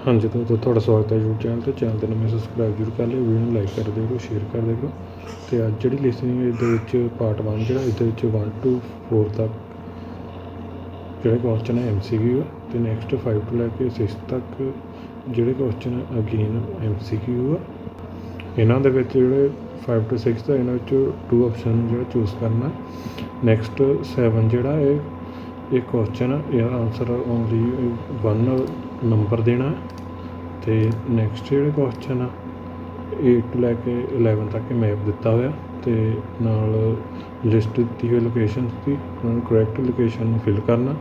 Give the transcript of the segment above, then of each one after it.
हाँ जी, तो ਤੁਹਾਡਾ ਸਵਾਗਤ ਹੈ YouTube ਚੈਨਲ 'ਤੇ। ਚੈਨਲ 'ਤੇ ਨਵੇਂ ਸਬਸਕ੍ਰਾਈਬ ਜ਼ਰੂਰ ਕਰ ਲਿਓ, ਵੀਡੀਓ ਨੂੰ ਲਾਈਕ ਕਰ ਦਿਓ ਕਰੋ, ਸ਼ੇਅਰ ਕਰ ਦਿਓ ਕਰੋ। ਅਤੇ ਅੱਜ ਜਿਹੜੀ ਲਿਸਨਿੰਗ ਇਹਦੇ ਵਿੱਚ ਪਾਰਟ 1 ਜਿਹੜਾ ਇਹਦੇ ਵਿੱਚ 1 to 4 ਤੱਕ ਜਿਹੜੇ ਕੁਐਸਚਨ ਹੈ MCQ ਆ, ਅਤੇ ਨੈਕਸਟ 5 ਤੋਂ ਲੈ ਕੇ 6 ਤੱਕ ਜਿਹੜੇ ਕੁਐਸਚਨ ਅਗੇਨ MCQ ਆ। ਇਹਨਾਂ ਦੇ ਵਿੱਚ ਜਿਹੜੇ 5 to 6 ਦਾ ਇਹਨਾਂ ਵਿੱਚ 2 ਆਪਸ਼ਨ ਜਿਹੜਾ ਚੂਜ਼ ਕਰਨਾ। ਨੈਕਸਟ 7 ਜਿਹੜਾ ਇਹ ਕੁਐਸਚਨ ਆ, ਇਹਦਾ ਆਨਸਰ ਓਨਲੀ 1 ਨੰਬਰ ਦੇਣਾ। ਅਤੇ ਨੈਕਸਟ ਜਿਹੜੇ ਕੁਐਸਚਨ ਆ 8 ਤੋਂ ਲੈ ਕੇ 11 ਤੱਕ ਮੈਪ ਦਿੱਤਾ ਹੋਇਆ, ਅਤੇ ਨਾਲ ਲਿਸਟ ਦਿੱਤੀ ਹੋਈ ਲੋਕੇਸ਼ਨ ਦੀ, ਉਹਨਾਂ ਨੂੰ ਕਰੈਕਟ ਲੋਕੇਸ਼ਨ ਨੂੰ ਫਿਲ ਕਰਨਾ।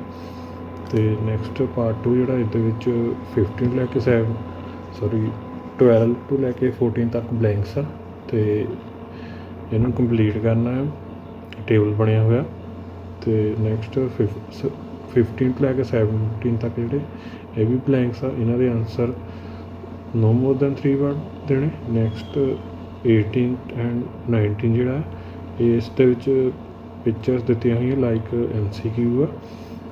ਅਤੇ ਨੈਕਸਟ ਪਾਰਟ 2 ਜਿਹੜਾ ਇਹਦੇ ਵਿੱਚ 15 ਤੋਂ ਲੈ ਕੇ 12 ਤੋਂ ਲੈ ਕੇ 14 ਤੱਕ ਬਲੈਂਕਸ ਆ, ਅਤੇ ਇਹਨੂੰ ਕੰਪਲੀਟ ਕਰਨਾ ਹੈ। ਟੇਬਲ ਬਣਿਆ ਹੋਇਆ। ਅਤੇ ਨੈਕਸਟ 15 ਤੋਂ ਲੈ ਕੇ 17 ਤੱਕ ਜਿਹੜੇ ਇਹ ਵੀ ਬਲੈਂਕਸ ਆ, ਇਹਨਾਂ ਦੇ answer no more than 3 word ਦੇਣੇ। ਨੈਕਸਟ 18 ਐਂਡ 19 ਜਿਹੜਾ ਇਸ ਦੇ ਵਿੱਚ ਪਿਕਚਰਸ ਦਿੱਤੀਆਂ ਹੋਈਆਂ ਲਾਈਕ MCQ ਆ,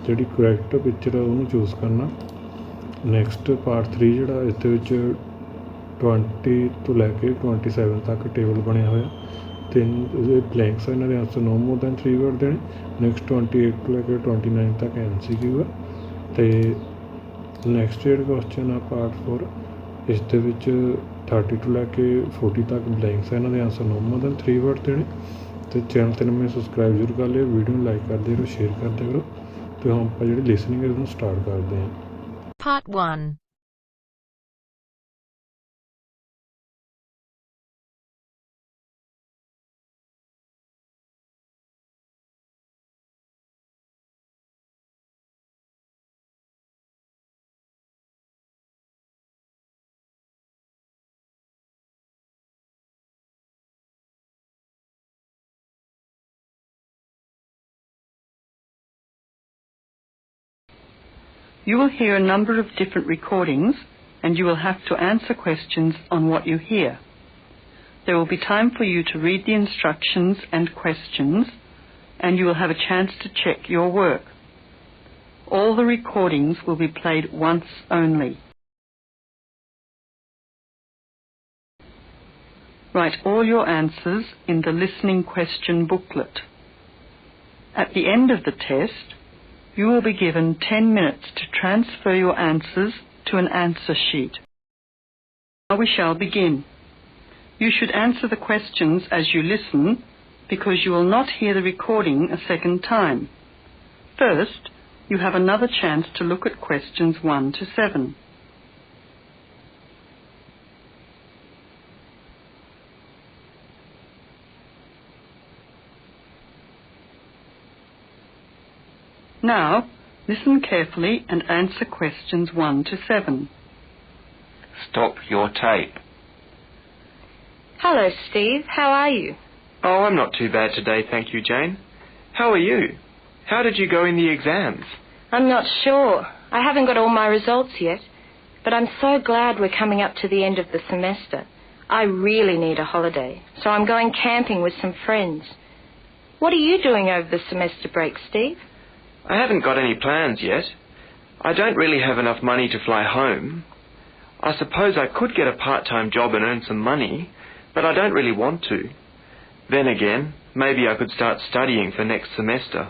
ਜਿਹੜੀ ਕਰੈਕਟ ਪਿਕਚਰ ਆ ਉਹਨੂੰ ਚੂਜ਼ ਕਰਨਾ। ਨੈਕਸਟ ਪਾਰਟ 3 ਜਿਹੜਾ ਇਸ ਦੇ ਵਿੱਚ 20 ਤੋਂ ਲੈ ਕੇ 27 ਤੱਕ ਟੇਬਲ ਬਣਿਆ ਹੋਇਆ, 3 ਬਲੈਂਕਸ ਆ, ਇਹਨਾਂ ਦੇ answer no more than 3 word ਦੇਣੇ। ਨੈਕਸਟ 28 ਤੋਂ ਲੈ ਕੇ 29 ਤੱਕ MCQ ਆ। ਅਤੇ ਨੈਕਸਟ ਜਿਹੜਾ ਕੁਐਸਚਨ ਆ ਪਾਰਟ 4, ਇਸ ਦੇ ਵਿੱਚ 30 ਤੋਂ ਲੈ ਕੇ 40 ਤੱਕ ਬਲੈਂਕਸ ਆ, ਇਹਨਾਂ ਦੇ answer no more than 3 word ਦੇਣੇ। ਅਤੇ ਚੈਨਲ 'ਤੇ ਨਵੇਂ ਸਬਸਕ੍ਰਾਈਬ ਜ਼ਰੂਰ ਕਰ ਲਿਓ, ਵੀਡੀਓ ਨੂੰ ਲਾਈਕ ਕਰਦੇ ਰਹੋ, ਸ਼ੇਅਰ ਕਰਦੇ ਰਹੋ। ਅਤੇ ਹੁਣ ਆਪਾਂ ਜਿਹੜੀ ਲਿਸਨਿੰਗ ਇਹਨੂੰ ਸਟਾਰਟ ਕਰਦੇ ਹਾਂ। Part 1. You will hear a number of different recordings, and you will have to answer questions on what you hear. There will be time for you to read the instructions and questions, and you will have a chance to check your work. All the recordings will be played once only. Write all your answers in the listening question booklet. At the end of the test, you will be given 10 minutes to transfer your answers to an answer sheet. Now we shall begin. You should answer the questions as you listen, because you will not hear the recording a second time. First, you have another chance to look at questions 1 to 7. Now, listen carefully and answer questions 1 to 7. Stop your tape. Hello, Steve. How are you? Oh, I'm not too bad today, thank you, Jane. How are you? How did you go in the exams? I'm not sure. I haven't got all my results yet, but I'm so glad we're coming up to the end of the semester. I really need a holiday, so I'm going camping with some friends. What are you doing over the semester break, Steve? I haven't got any plans yet. I don't really have enough money to fly home. I suppose I could get a part-time job and earn some money, but I don't really want to. Then again, maybe I could start studying for next semester.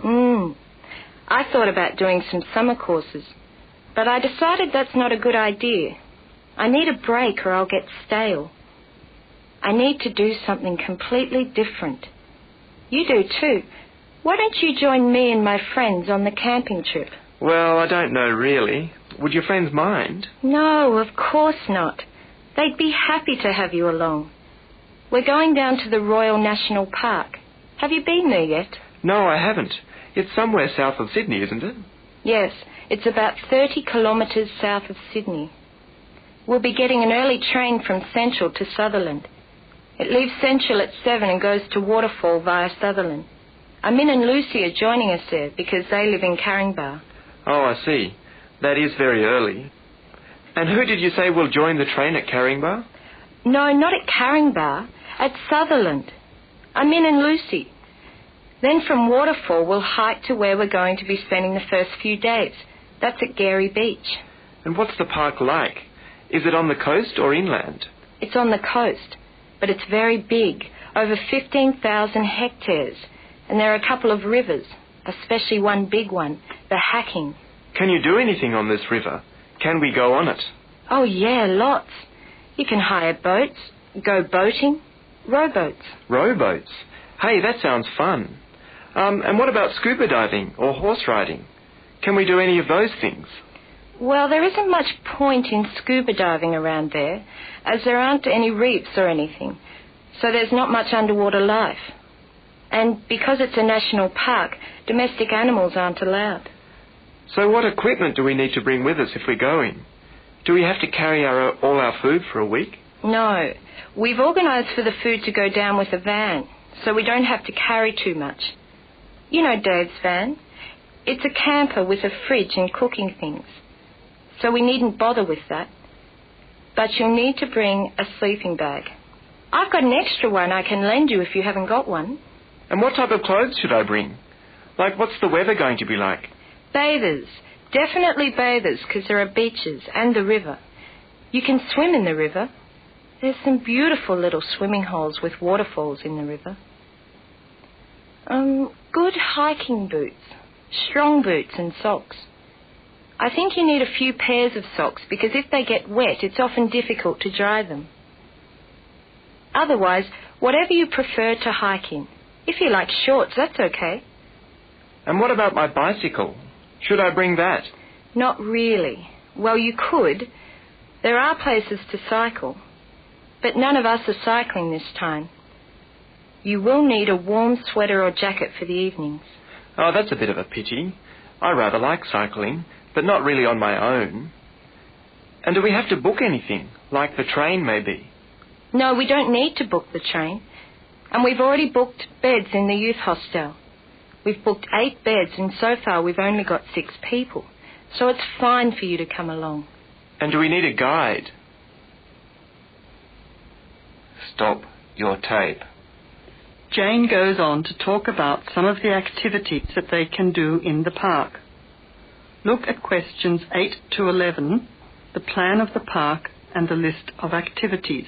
I thought about doing some summer courses, but I decided that's not a good idea. I need a break or I'll get stale. I need to do something completely different. You do too. Why don't you join me and my friends on the camping trip? Well, I don't know really. Would your friends mind? No, of course not. They'd be happy to have you along. We're going down to the Royal National Park. Have you been there yet? No, I haven't. It's somewhere south of Sydney, isn't it? Yes, it's about 30 kilometres south of Sydney. We'll be getting an early train from Central to Sutherland. It leaves Central at 7 and goes to Waterfall via Sutherland. Amin and Lucy are joining us there because they live in Caringbah. Oh, I see. That is very early. And who did you say will join the train at Caringbah? No, not at Caringbah, at Sutherland. Amin and Lucy. Then from Waterfall we'll hike to where we're going to be spending the first few days. That's at Gary Beach. And what's the park like? Is it on the coast or inland? It's on the coast, but it's very big, over 15,000 hectares, and there are a couple of rivers, especially one big one, the Hacking. Can you do anything on this river? Can we go on it? Oh yeah, lots. You can hire boats, go boating, rowboats. Rowboats? Hey, that sounds fun. And what about scuba diving or horse riding? Can we do any of those things? Well, there isn't much point in scuba diving around there, as there aren't any reefs or anything, so there's not much underwater life. And because it's a national park, domestic animals aren't allowed. So what equipment do we need to bring with us if we're going? Do we have to carry all our food for a week? No. We've organised for the food to go down with a van, so we don't have to carry too much. You know Dave's van. It's a camper with a fridge and cooking things, so we needn't bother with that. But you'll need to bring a sleeping bag. I've got an extra one I can lend you if you haven't got one. And what type of clothes should I bring? Like, what's the weather going to be like? Bathers. Definitely bathers, because there are beaches and the river. You can swim in the river. There's some beautiful little swimming holes with waterfalls in the river. Good hiking boots, strong boots and socks. I think you need a few pairs of socks because if they get wet, it's often difficult to dry them. Otherwise, whatever you prefer to hike in. If you like shorts, that's okay. And what about my bicycle? Should I bring that? Not really. Well, you could. There are places to cycle. But none of us are cycling this time. You will need a warm sweater or jacket for the evenings. Oh, that's a bit of a pity. I rather like cycling, but not really on my own. And do we have to book anything, like the train maybe? No, we don't need to book the train. And we've already booked beds in the youth hostel. We've booked 8 beds and so far we've only got 6 people. So it's fine for you to come along. And do we need a guide? Stop your tape. Jane goes on to talk about some of the activities that they can do in the park. Look at questions 8 to 11, the plan of the park and the list of activities.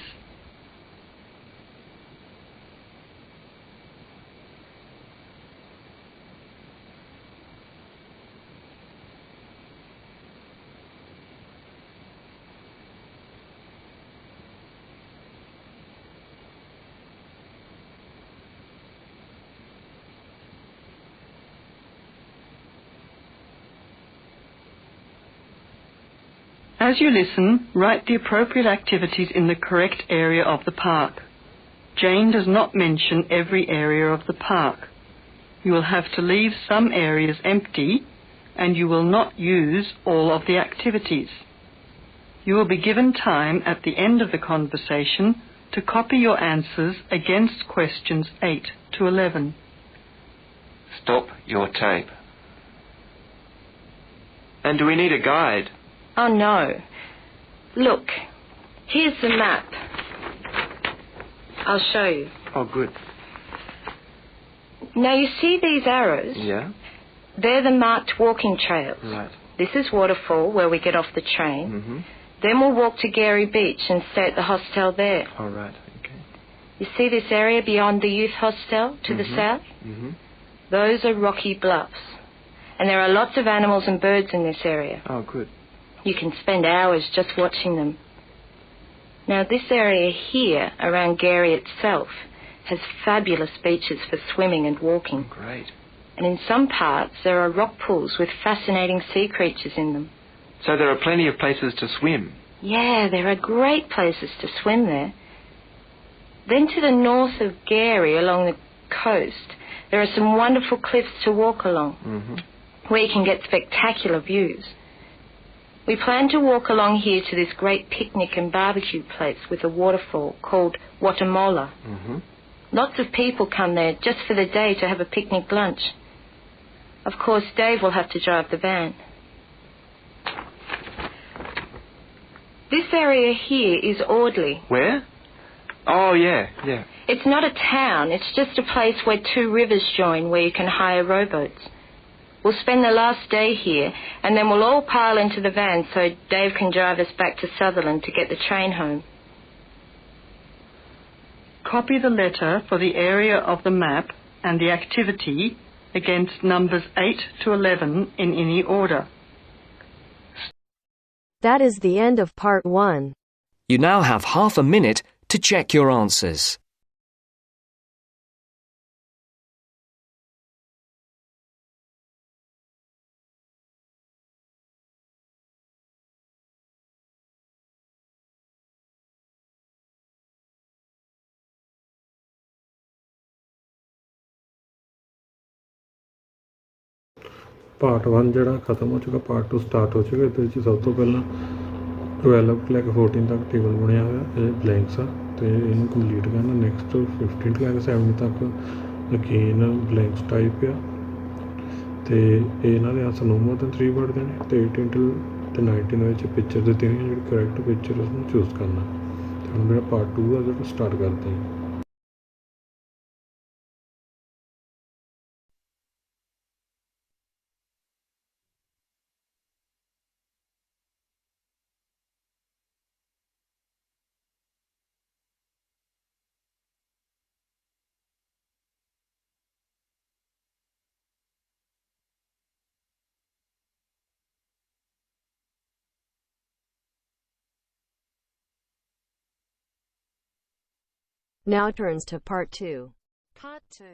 As you listen, write the appropriate activities in the correct area of the park. Jane does not mention every area of the park. You will have to leave some areas empty, and you will not use all of the activities. You will be given time at the end of the conversation to copy your answers against questions 8 to 11. Stop your tape. And do we need a guide? Oh, no. Look, here's the map. I'll show you. Oh, good. Now, you see these arrows? Yeah? They're the marked walking trails. Right. This is Waterfall, where we get off the train. Mm-hmm. Then we'll walk to Gary Beach and stay at the hostel there. All right, okay. You see this area beyond the youth hostel to the south? Mm-hmm. Those are rocky bluffs. And there are lots of animals and birds in this area. Oh, good. You can spend hours just watching them. Now, this area here, around Gary itself, has fabulous beaches for swimming and walking. Great. And in some parts, there are rock pools with fascinating sea creatures in them. So there are plenty of places to swim? Yeah, there are great places to swim there. Then to the north of Gary, along the coast, there are some wonderful cliffs to walk along, where you can get spectacular views. We plan to walk along here to this great picnic and barbecue place with a waterfall called Watamola. Lots of people come there just for the day to have a picnic lunch. Of course, Dave will have to drive the van. This area here is Audley. Where? Oh, yeah. It's not a town, it's just a place where 2 rivers join where you can hire rowboats. We'll spend the last day here, and then we'll all pile into the van so Dave can drive us back to Sutherland to get the train home. Copy the letter for the area of the map and the activity against numbers 8 to 11 in any order. That is the end of part 1. You now have half a minute to check your answers. Part 1 ਜਿਹੜਾ ਖਤਮ ਹੋ ਚੁੱਕਾ, part 2 start ਹੋ ਚੁੱਕਾ। ਇਹਦੇ ਵਿੱਚ ਸਭ ਤੋਂ ਪਹਿਲਾਂ 12 ਤੋਂ ਲੈ ਕੇ 14 ਤੱਕ ਟੇਬਲ ਬਣਿਆ ਹੋਇਆ, ਇਹ ਬਲੈਂਕਸ ਆ ਅਤੇ ਇਹਨੂੰ ਕੰਪਲੀਟ ਕਰਨਾ। ਨੈਕਸਟ 15 ਤੋਂ ਲੈ ਕੇ 7 ਤੱਕ ਅਗੇਨ ਬਲੈਂਕਸ ਟਾਈਪ ਆ, ਅਤੇ ਇਹਨਾਂ ਦੇ ਆਂਸਰ ਨੋ ਮੋਰ ਦੈਨ 3 ਵਰਡ ਦੇ ਨੇ, ਅਤੇ 18 ਤੇ 19 ਵਿੱਚ ਪਿਕਚਰ ਦਿੱਤੀ ਨੇ, ਜਿਹੜੀ ਕਰੈਕਟ ਪਿਕਚਰ ਉਸਨੂੰ ਚੂਜ਼ ਕਰਨਾ। ਅਤੇ ਹੁਣ ਮੇਰਾ ਪਾਰਟ 2 ਆ ਜਿਹੜਾ ਸਟਾਰਟ ਕਰਦੇ ਹਾਂ। Now turns to part 2. Part 2.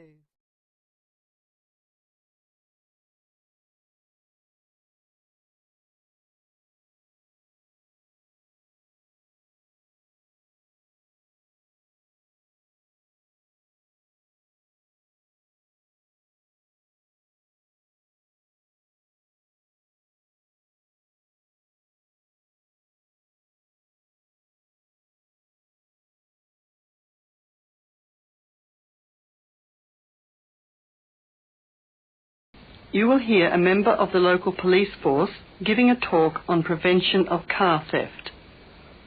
You will hear a member of the local police force giving a talk on prevention of car theft.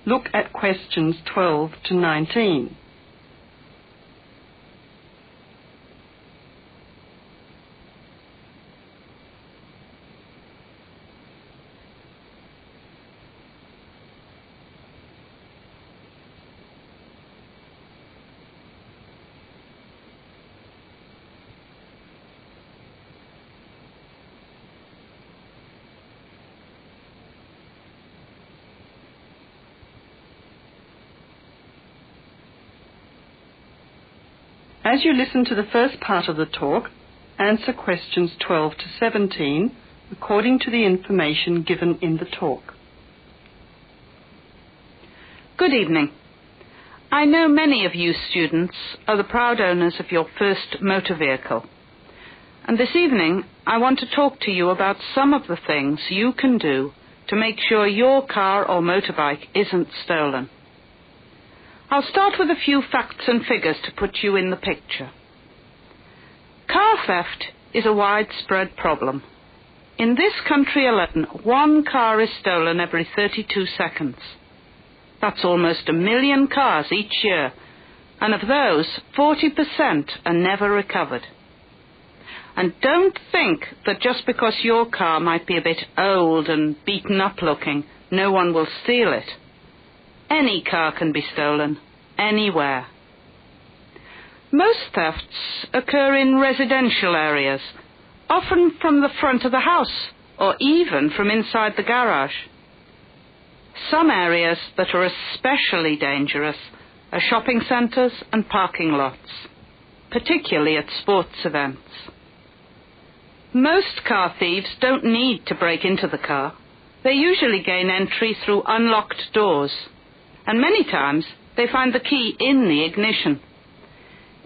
Look at questions 12 to 19. As you listen to the first part of the talk, answer questions 12 to 17 according to the information given in the talk. Good evening. I know many of you students are the proud owners of your first motor vehicle. And this evening, I want to talk to you about some of the things you can do to make sure your car or motorbike isn't stolen. I'll start with a few facts and figures to put you in the picture. Car theft is a widespread problem. In this country alone, 1 car is stolen every 32 seconds. That's almost 1 million cars each year, and of those, 40% are never recovered. And don't think that just because your car might be a bit old and beaten up looking, no one will steal it. Any car can be stolen, anywhere. Most thefts occur in residential areas, often from the front of the house or even from inside the garage. Some areas that are especially dangerous are shopping centres and parking lots, particularly at sports events. Most car thieves don't need to break into the car. They usually gain entry through unlocked doors, and many times they find the key in the ignition.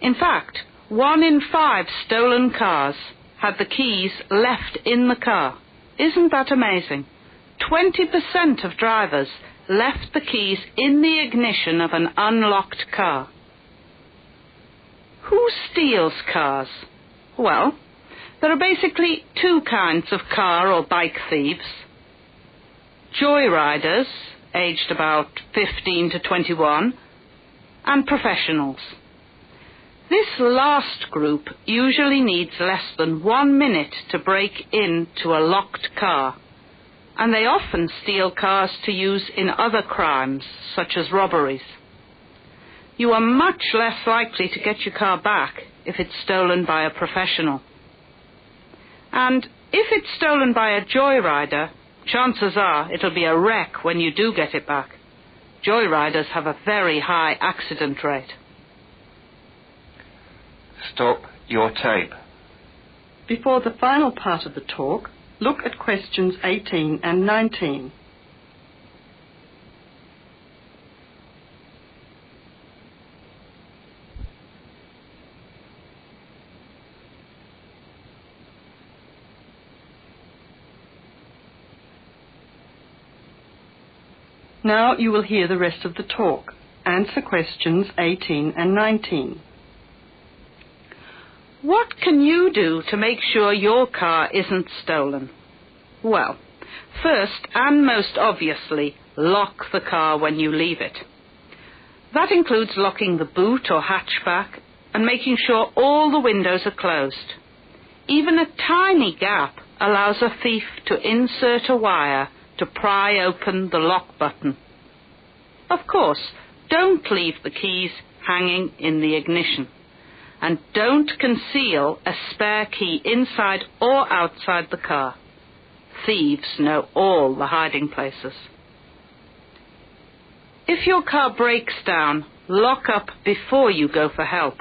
In fact, 1 in 5 stolen cars had the keys left in the car. Isn't that amazing? 20% of drivers left the keys in the ignition of an unlocked car. Who steals cars? Well, there are basically 2 kinds of car or bike thieves. Joyriders, aged about 15 to 21, and professionals. This last group usually needs less than 1 minute to break into a locked car, and they often steal cars to use in other crimes, such as robberies. You are much less likely to get your car back if it's stolen by a professional. And if it's stolen by a joyrider, chances are it'll be a wreck when you do get it back. Joyriders have a very high accident rate. Stop your tape. Before the final part of the talk, look at questions 18 and 19. Now you will hear the rest of the talk. Answer questions 18 and 19. What can you do to make sure your car isn't stolen? Well, first and most obviously, lock the car when you leave it. That includes locking the boot or hatchback and making sure all the windows are closed. Even a tiny gap allows a thief to insert a wire to pry open the lock button. Of course, don't leave the keys hanging in the ignition. And don't conceal a spare key inside or outside the car. Thieves know all the hiding places. If your car breaks down, lock up before you go for help.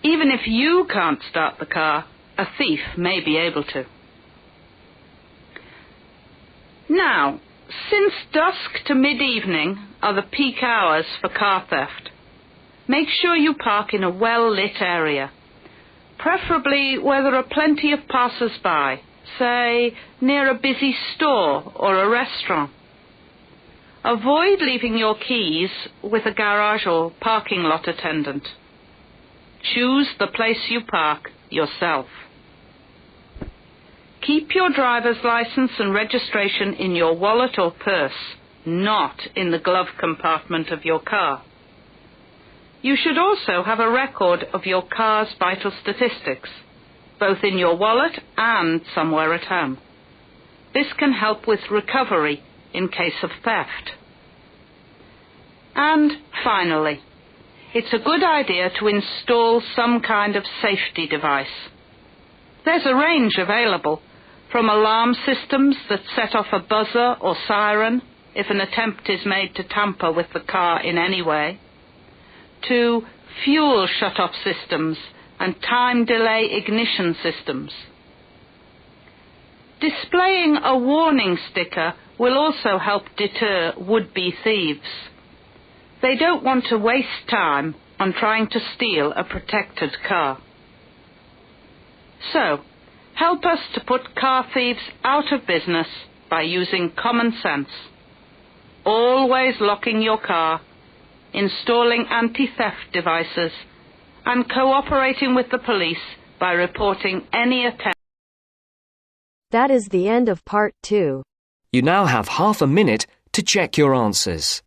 Even if you can't start the car, a thief may be able to. Now, since dusk to mid-evening are the peak hours for car theft, make sure you park in a well-lit area, preferably where there are plenty of passers-by, say near a busy store or a restaurant. Avoid leaving your keys with a garage or parking lot attendant. Choose the place you park yourself. Keep your driver's license and registration in your wallet or purse, not in the glove compartment of your car. You should also have a record of your car's vital statistics, both in your wallet and somewhere at home. This can help with recovery in case of theft. And finally, it's a good idea to install some kind of safety device. There's a range available, from alarm systems that set off a buzzer or siren if an attempt is made to tamper with the car in any way, to fuel shut-off systems and time delay ignition systems. Displaying a warning sticker will also help deter would-be thieves. They don't want to waste time on trying to steal a protected car. So, help us to put car thieves out of business by using common sense. Always locking your car, installing anti-theft devices, and cooperating with the police by reporting any attempt. That is the end of part 2. You now have half a minute to check your answers.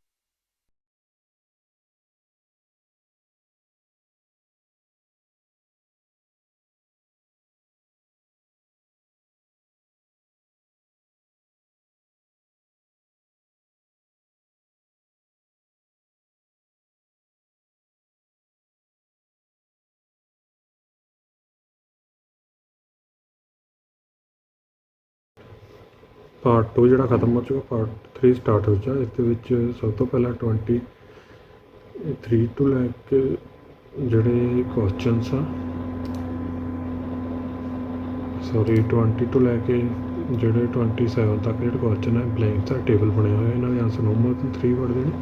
Part 2 ਜਿਹੜਾ ਖਤਮ ਹੋ ਚੁੱਕਾ, part 3 start ਹੋ ਚੁੱਕਾ। ਇਸ ਦੇ ਵਿੱਚ ਸਭ ਤੋਂ ਪਹਿਲਾਂ 23 ਤੋਂ ਲੈ ਕੇ ਜਿਹੜੇ ਕੁਐਸਚਨਸ ਆ, 20 ਤੋਂ ਲੈ ਕੇ ਜਿਹੜੇ 27 ਤੱਕ ਜਿਹੜੇ ਕੁਐਸਚਨ ਹੈ ਬਲੈਂਕਸ ਦਾ ਟੇਬਲ ਬਣਿਆ ਹੋਇਆ, ਇਹਨਾਂ ਦੇ answer no more than 3 word ਦੇਣੇ।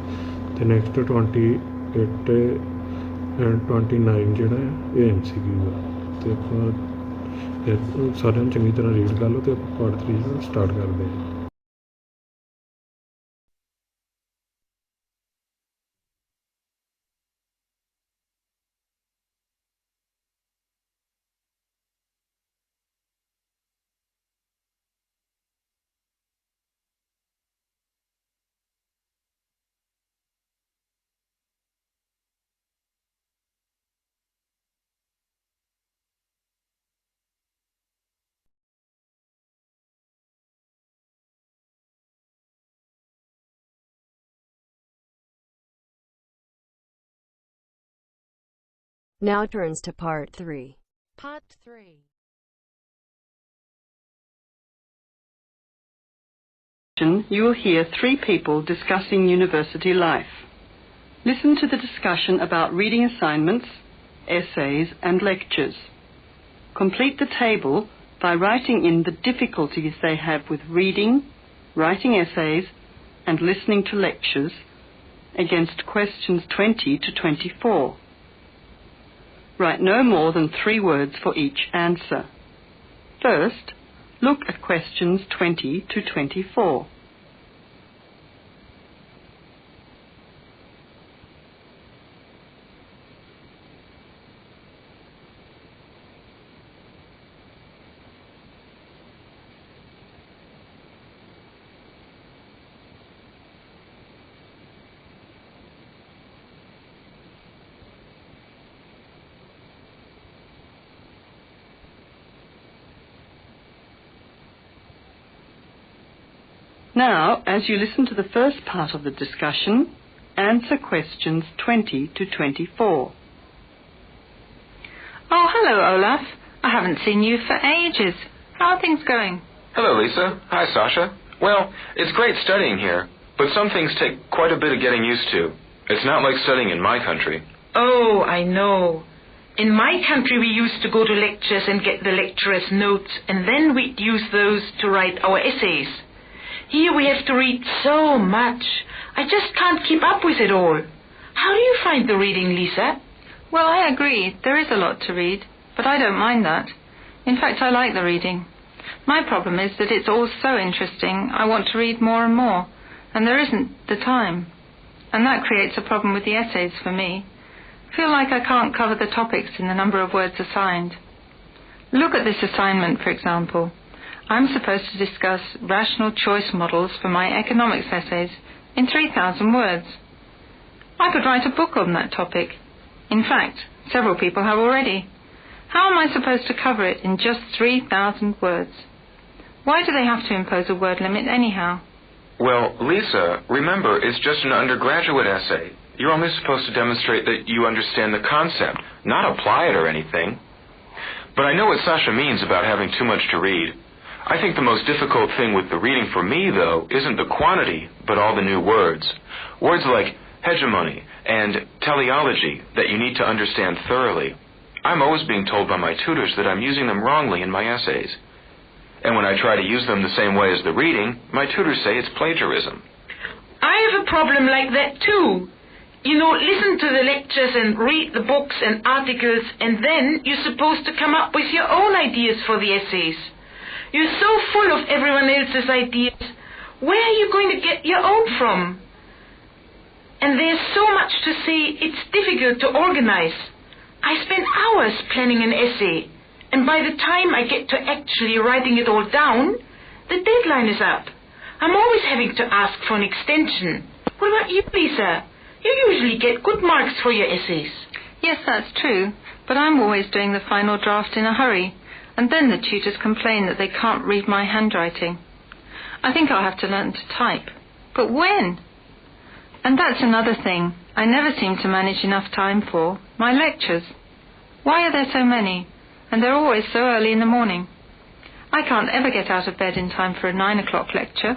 ਅਤੇ ਨੈਕਸਟ 28 ਐਂਡ 29 ਜਿਹੜਾ ਇਹ MCQ ਆ। ਅਤੇ ਆਪਾਂ ਸਾਰਿਆਂ ਨੂੰ ਚੰਗੀ ਤਰ੍ਹਾਂ ਰੀਡ ਕਰ ਲਓ ਅਤੇ ਆਪਾਂ ਪਾਰਟ 3 ਜਿਹੜਾ ਸਟਾਰਟ ਕਰਦੇ ਹਾਂ। Now turns to Part 3. Part 3. You will hear 3 people discussing university life. Listen to the discussion about reading assignments, essays and lectures. Complete the table by writing in the difficulties they have with reading, writing essays and listening to lectures against questions 20 to 24. Write no more than 3 words for each answer. First, look at questions 20 to 24. Now, as you listen to the first part of the discussion, answer questions 20 to 24. Oh, hello, Olaf. I haven't seen you for ages. How are things going? Hello, Lisa. Hi, Sasha. Well, it's great studying here, but some things take quite a bit of getting used to. It's not like studying in my country. Oh, I know. In my country, we used to go to lectures and get the lecturer's notes, and then we'd use those to write our essays. Here we have to read so much. I just can't keep up with it all. How do you find the reading, Lisa? Well, I agree. There is a lot to read, but I don't mind that. In fact, I like the reading. My problem is that it's all so interesting, I want to read more and more, and there isn't the time. And that creates a problem with the essays for me. I feel like I can't cover the topics in the number of words assigned. Look at this assignment, for example. I'm supposed to discuss rational choice models for my economics essays in 3,000 words. I could write a book on that topic. In fact, several people have already. How am I supposed to cover it in just 3,000 words? Why do they have to impose a word limit anyhow? Well, Lisa, remember, it's just an undergraduate essay. You're only supposed to demonstrate that you understand the concept, not apply it or anything. But I know what Sasha means about having too much to read. I think the most difficult thing with the reading for me, though, isn't the quantity, but all the new words. Words like hegemony and teleology that you need to understand thoroughly. I'm always being told by my tutors that I'm using them wrongly in my essays. And when I try to use them the same way as the reading, my tutors say it's plagiarism. I have a problem like that too. You know, listen to the lectures and read the books and articles, and then you're supposed to come up with your own ideas for the essays. You're so full of everyone else's ideas. Where are you going to get your own from? And there's so much to say, it's difficult to organize. I spend hours planning an essay, and by the time I get to actually writing it all down, the deadline is up. I'm always having to ask for an extension. What about you, Lisa? You usually get good marks for your essays. Yes, that's true, but I'm always doing the final draft in a hurry, and then the tutors complain that they can't read my handwriting. I think I'll have to learn to type. But when? And that's another thing I never seem to manage enough time for, my lectures. Why are there so many? And they're always so early in the morning. I can't ever get out of bed in time for a 9 o'clock lecture.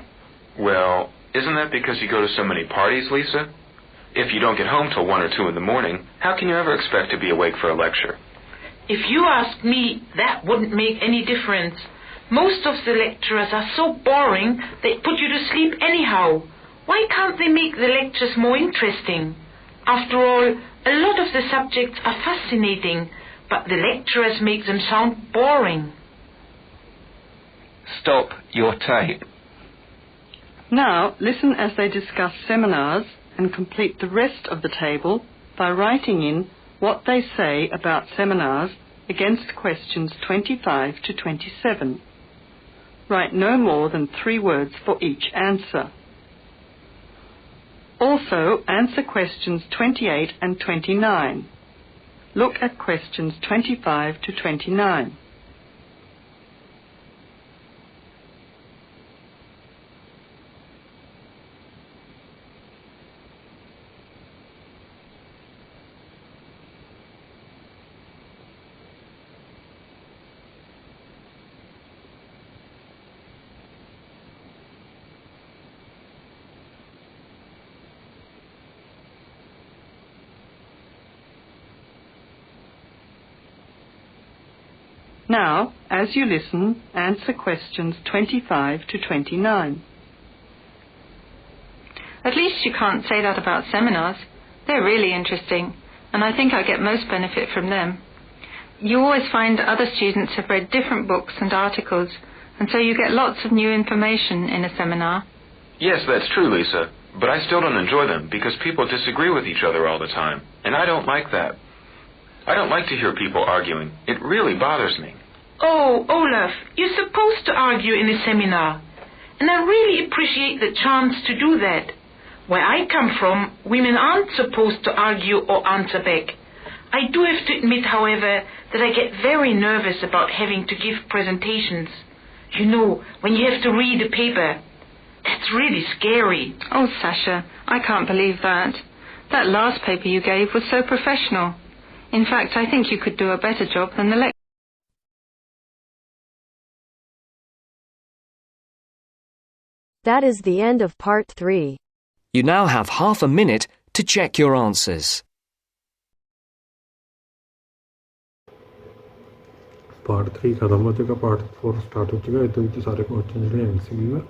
Well, isn't that because you go to so many parties, Lisa? If you don't get home till 1 or 2 in the morning, how can you ever expect to be awake for a lecture? If you ask me, that wouldn't make any difference. Most of the lecturers are so boring, they put you to sleep anyhow. Why can't they make the lectures more interesting? After all, a lot of the subjects are fascinating, but the lecturers make them sound boring. Stop your tape. Now, listen as they discuss seminars and complete the rest of the table by writing in what they say about seminars against questions 25 to 27. Write no more than 3 words for each answer. Also, answer questions 28 and 29. Look at questions 25 to 29. Now, as you listen, answer questions 25 to 29. At least you can't say that about seminars. They're really interesting, and I think I get most benefit from them. You always find other students have read different books and articles, and so you get lots of new information in a seminar. Yes, that's true, Lisa. But I still don't enjoy them because people disagree with each other all the time, and I don't like that. I don't like to hear people arguing. It really bothers me. Oh, Olaf, you're supposed to argue in a seminar, and I really appreciate the chance to do that. Where I come from, women aren't supposed to argue or answer back. I do have to admit, however, that I get very nervous about having to give presentations. You know, when you have to read a paper. That's really scary. Oh, Sasha, I can't believe that. That last paper you gave was so professional. In fact, I think you could do a better job than the lecturer. That is the end of part 3. You now have half a minute to check your answers. Part 3 ਖਤਮ ਹੋ ਜਾਏਗਾ, part 4 start ਹੋ ਜਾਏਗਾ। ਇਹਦੇ ਵਿੱਚ ਸਾਰੇ question ਜਿਹੜੇ MCQ ਆ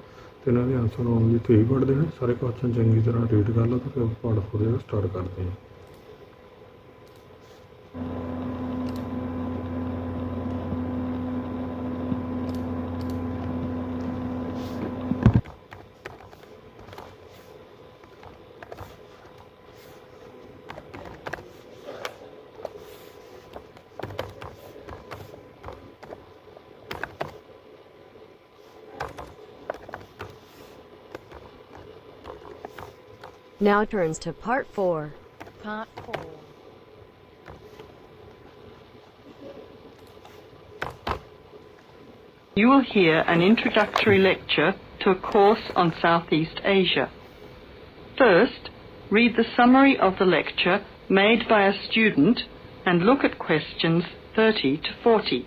ਤੇ ਇਹਨਾਂ ਦੇ ਆਨਸਰ ਓਨਲੀ ਤੁਸੀਂ ਪੜ੍ਹਦੇ ਨੇ। ਸਾਰੇ ਕੁਐਸਚਨ ਚੰਗੀ ਤਰ੍ਹਾਂ ਰੀਡ ਕਰ ਲਓ ਤੇ ਫਿਰ ਪਾਰਟ 4 ਜਿਹੜਾ ਸਟਾਰਟ ਕਰਦੇ ਹਾਂ। Now turns to part 4. Part 4. You will hear an introductory lecture to a course on Southeast Asia. First, read the summary of the lecture made by a student and look at questions 30 to 40.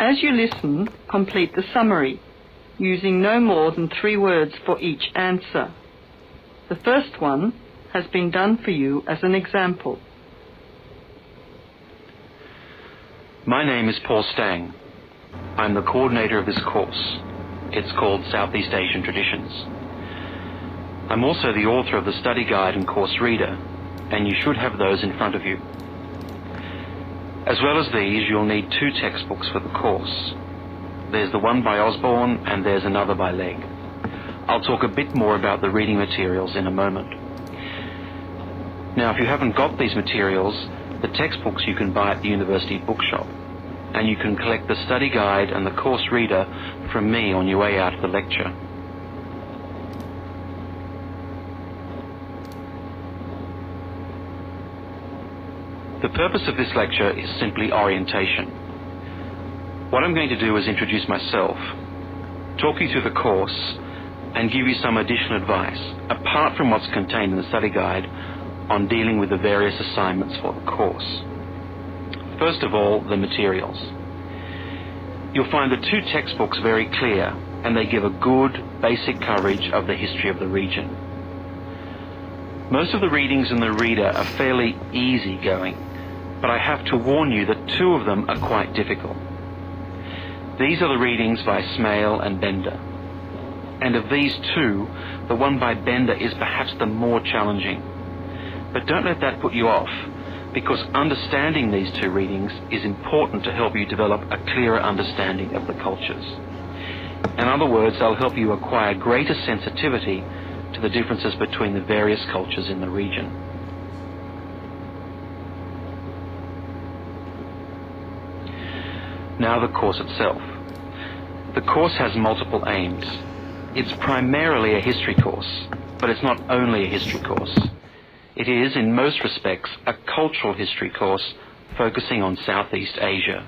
As you listen, complete the summary, using no more than 3 words for each answer. The first one has been done for you as an example. My name is Paul Stang. I'm the coordinator of this course. It's called Southeast Asian Traditions. I'm also the author of the study guide and course reader, and you should have those in front of you. As well as these, you'll need 2 textbooks for the course. There's the one by Osborne and there's another by Legg. I'll talk a bit more about the reading materials in a moment. Now, if you haven't got these materials, the textbooks you can buy at the university bookshop, and you can collect the study guide and the course reader from me on your way out of the lecture. The purpose of this lecture is simply orientation. What I'm going to do is introduce myself, talk you through the course, and give you some additional advice, apart from what's contained in the study guide, on dealing with the various assignments for the course. First of all, the materials. You'll find the 2 textbooks very clear, and they give a good, basic coverage of the history of the region. Most of the readings in the reader are fairly easy going, but I have to warn you that 2 of them are quite difficult. These are the readings by Smale and Bender. And of these 2, the one by Bender is perhaps the more challenging. But don't let that put you off, because understanding these 2 readings is important to help you develop a clearer understanding of the cultures. In other words, they'll help you acquire greater sensitivity to the differences between the various cultures in the region. Now the course itself. The course has multiple aims. It's primarily a history course, but it's not only a history course. It is, in most respects, a cultural history course focusing on Southeast Asia.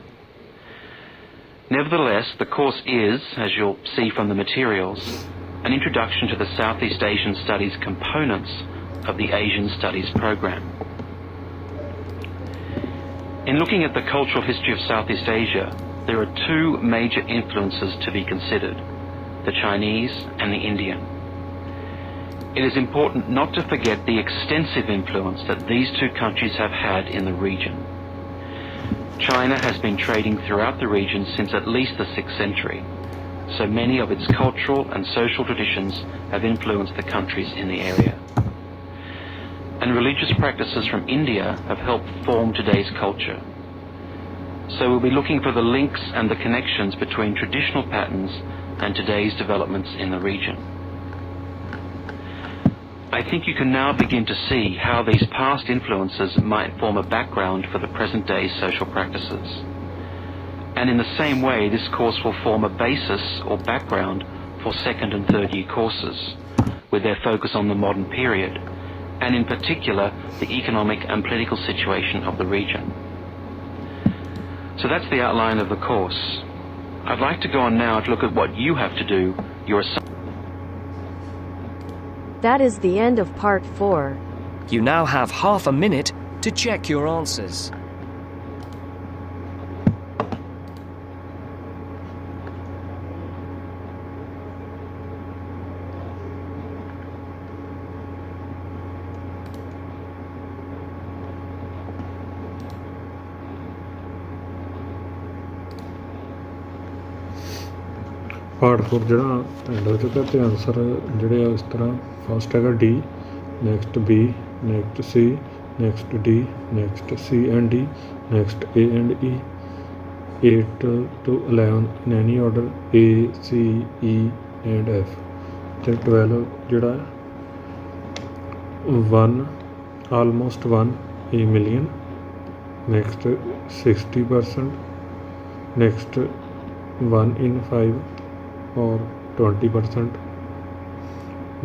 Nevertheless, the course is, as you'll see from the materials, an introduction to the Southeast Asian Studies components of the Asian Studies program. In looking at the cultural history of Southeast Asia, there are two major influences to be considered, the Chinese and the Indian. It is important not to forget the extensive influence that these two countries have had in the region. China has been trading throughout the region since at least the 6th century, so many of its cultural and social traditions have influenced the countries in the area. And religious practices from India have helped form today's culture. So we'll be looking for the links and the connections between traditional patterns and today's developments in the region. I think you can now begin to see how these past influences might form a background for the present day social practices. And in the same way, this course will form a basis or background for second and third year courses, with their focus on the modern period, and in particular, the economic and political situation of the region. So that's the outline of the course. I'd like to go on now to look at what you have to do, your assignment. That is the end of part 4. You now have half a minute to check your answers. Part 4 ਜਿਹੜਾ and ਹੋ ਚੁੱਕਾ ਤੇ answer ਜਿਹੜੇ ਆ ਇਸ ਤਰ੍ਹਾਂ first ਹੈਗਾ D, next B, next C, next D, next C and D, next A and E, 8 to 11 in any order, A, C, E and F, ਤੇ 12 ਜਿਹੜਾ 1 almost 1 a million, next 60%, next 1 in 5 or 20%,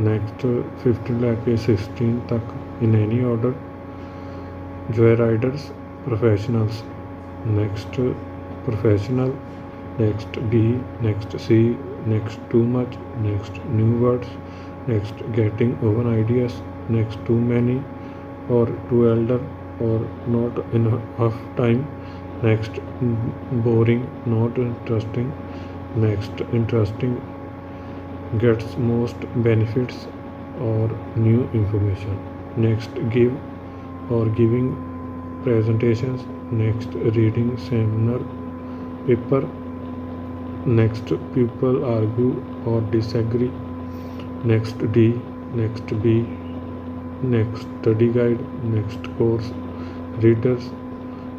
next 15 lakh 16 tak in any order, joyriders, professionals, next professional, next B, next C, next too much, next new words, next getting over ideas, next too many or too elder or not enough time, next boring, not interesting, next interesting, gets most benefits or new information, next give or giving presentations, next reading seminar paper, next people argue or disagree, next D, next B, next study guide, next course readers,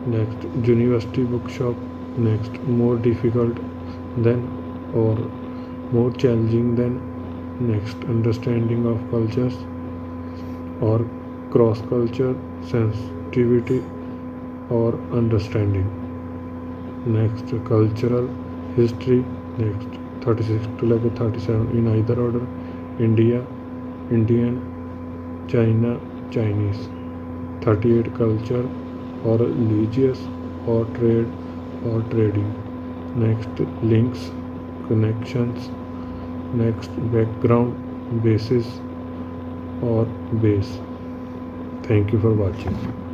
next university bookshop, next more difficult than or more challenging than, next understanding of cultures or cross culture sensitivity or understanding, next cultural history, next 36 to 37 in either order, India, Indian, China, Chinese, 38 culture or religious or trade or trading, next links, connections, next background, basis or base. Thank you for watching.